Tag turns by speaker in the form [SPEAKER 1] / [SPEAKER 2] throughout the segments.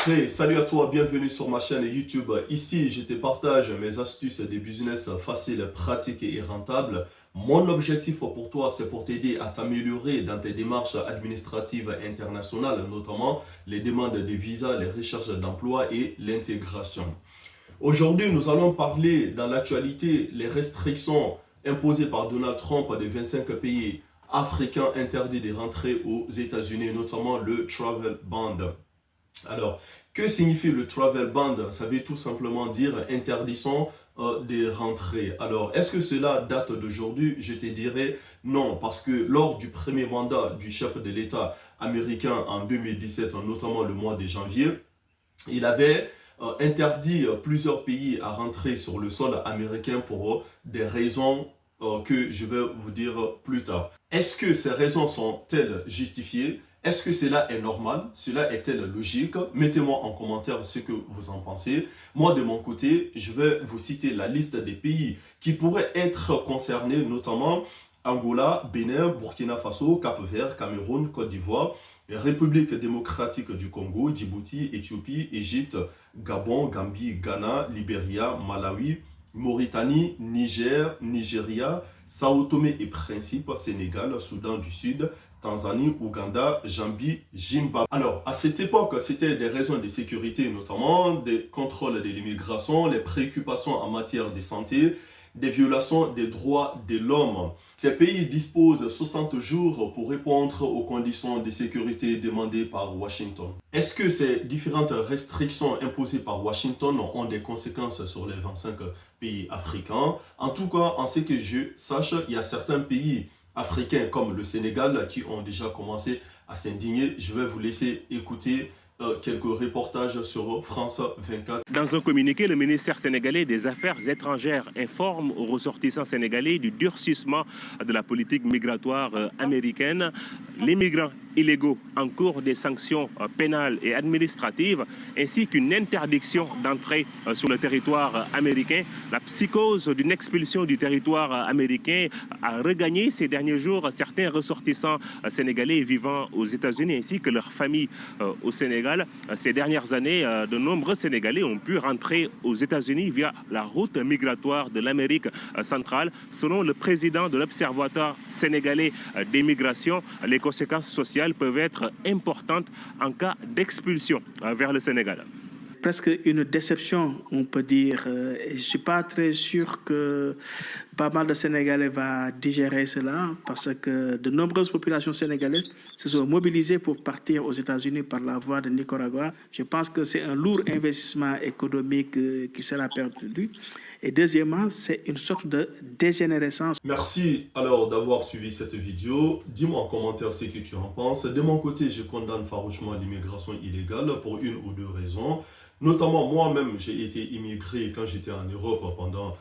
[SPEAKER 1] Hey, salut à toi, bienvenue sur ma chaîne YouTube. Ici, je te partage mes astuces de business faciles, pratiques et rentables. Mon objectif pour toi, c'est pour t'aider à t'améliorer dans tes démarches administratives internationales, notamment les demandes de visa, les recherches d'emploi et l'intégration. Aujourd'hui, nous allons parler dans l'actualité les restrictions imposées par Donald Trump des 25 pays africains interdits de rentrer aux États-Unis, notamment le Travel Ban. Alors, que signifie le travel ban? Ça veut tout simplement dire interdiction des rentrées. Alors, est-ce que cela date d'aujourd'hui? Je te dirais non, parce que lors du premier mandat du chef de l'État américain en 2017, notamment le mois de janvier, il avait interdit plusieurs pays à rentrer sur le sol américain pour des raisons que je vais vous dire plus tard. Est-ce que ces raisons sont-elles justifiées? Est-ce que cela est normal? Cela est-elle logique? Mettez-moi en commentaire ce que vous en pensez. Moi, de mon côté, je vais vous citer la liste des pays qui pourraient être concernés, notamment Angola, Bénin, Burkina Faso, Cap-Vert, Cameroun, Côte d'Ivoire, République démocratique du Congo, Djibouti, Éthiopie, Égypte, Gabon, Gambie, Ghana, Libéria, Malawi, Mauritanie, Niger, Nigeria, Sao Tomé et Principe, Sénégal, Soudan du Sud, Tanzanie, Ouganda, Zambie, Zimbabwe. Alors, à cette époque, c'était des raisons de sécurité, notamment des contrôles de l'immigration, les préoccupations en matière de santé, des violations des droits de l'homme. Ces pays disposent 60 jours pour répondre aux conditions de sécurité demandées par Washington. Est-ce que ces différentes restrictions imposées par Washington ont des conséquences sur les 25 pays africains? En tout cas, en ce que je sache, il y a certains pays africains comme le Sénégal qui ont déjà commencé à s'indigner. Je vais vous laisser écouter quelques reportages sur France 24.
[SPEAKER 2] Dans un communiqué, le ministère sénégalais des Affaires étrangères informe aux ressortissants sénégalais du durcissement de la politique migratoire américaine. Les migrants illégaux encourent des sanctions pénales et administratives, ainsi qu'une interdiction d'entrée sur le territoire américain. La psychose d'une expulsion du territoire américain a regagné ces derniers jours certains ressortissants sénégalais vivant aux États-Unis ainsi que leurs familles au Sénégal. Ces dernières années, de nombreux Sénégalais ont pu rentrer aux États-Unis via la route migratoire de l'Amérique centrale. Selon le président de l'Observatoire sénégalais des migrations, les conséquences sociales peuvent être importantes en cas d'expulsion vers le Sénégal.
[SPEAKER 3] Presque une déception, on peut dire. Je ne suis pas très sûr que pas mal de Sénégalais vont digérer cela parce que de nombreuses populations sénégalaises se sont mobilisées pour partir aux États-Unis par la voie de Nicaragua. Je pense que c'est un lourd investissement économique qui sera perdu. Et deuxièmement, c'est une sorte de dégénérescence.
[SPEAKER 1] Merci alors d'avoir suivi cette vidéo. Dis-moi en commentaire ce que tu en penses. De mon côté, je condamne farouchement l'immigration illégale pour une ou deux raisons. Notamment, moi-même, j'ai été immigré quand j'étais en Europe pendant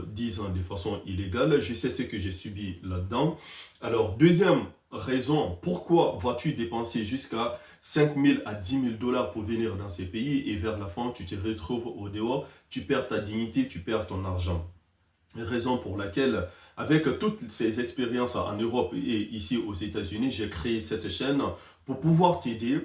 [SPEAKER 1] 10 ans de façon illégale. Je sais ce que j'ai subi là-dedans. Alors, deuxième raison, pourquoi vas-tu dépenser jusqu'à 5 000 à 10 000 dollars pour venir dans ces pays et vers la fin, tu te retrouves au dehors, tu perds ta dignité, tu perds ton argent. Raison pour laquelle, avec toutes ces expériences en Europe et ici aux États-Unis, j'ai créé cette chaîne pour pouvoir t'aider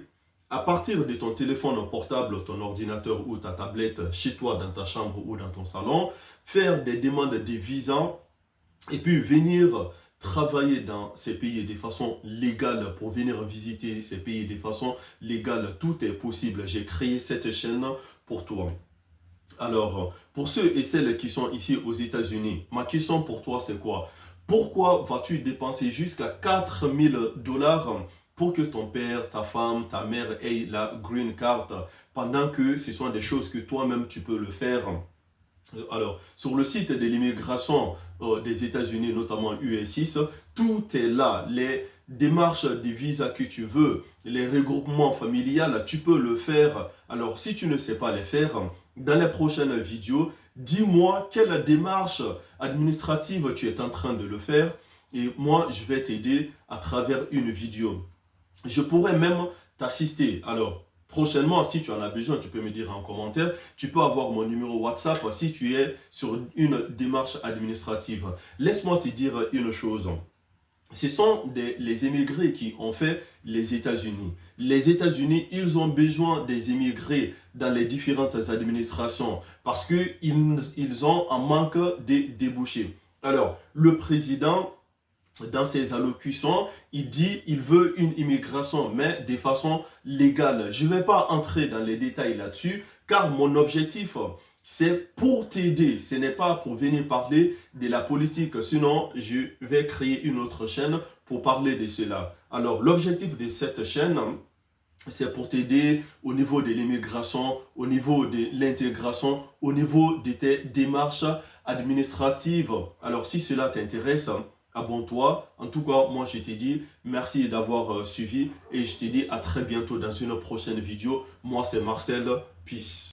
[SPEAKER 1] à partir de ton téléphone portable, ton ordinateur ou ta tablette, chez toi, dans ta chambre ou dans ton salon, faire des demandes de visa et puis venir travailler dans ces pays de façon légale pour venir visiter ces pays de façon légale. Tout est possible. J'ai créé cette chaîne pour toi. Alors, pour ceux et celles qui sont ici aux États-Unis, ma question pour toi, c'est quoi? Pourquoi vas-tu dépenser jusqu'à 4 000 dollars pour que ton père, ta femme, ta mère aient la green card pendant que ce sont des choses que toi-même tu peux le faire? Alors, sur le site de l'immigration des États-Unis, notamment US6, tout est là. Les démarches de visa que tu veux, les regroupements familiales, tu peux le faire. Alors, si tu ne sais pas les faire, dans les prochaines vidéos, dis-moi quelle démarche administrative tu es en train de le faire et moi, je vais t'aider à travers une vidéo. Je pourrais même t'assister. Alors, prochainement, si tu en as besoin, tu peux me dire en commentaire. Tu peux avoir mon numéro WhatsApp si tu es sur une démarche administrative. Laisse-moi te dire une chose. ce sont les immigrés qui ont fait les États-Unis. Les États-Unis, ils ont besoin des immigrés dans les différentes administrations parce qu'ils ont un manque de débouchés. Alors, le président, dans ses allocutions, il dit qu'il veut une immigration, mais de façon légale. Je ne vais pas entrer dans les détails là-dessus, car mon objectif, c'est pour t'aider. Ce n'est pas pour venir parler de la politique. Sinon, je vais créer une autre chaîne pour parler de cela. Alors, l'objectif de cette chaîne, c'est pour t'aider au niveau de l'immigration, au niveau de l'intégration, au niveau de tes démarches administratives. Alors, si cela t'intéresse, abonne-toi. En tout cas, moi, je te dis merci d'avoir suivi et je te dis à très bientôt dans une prochaine vidéo. Moi, c'est Marcel. Peace.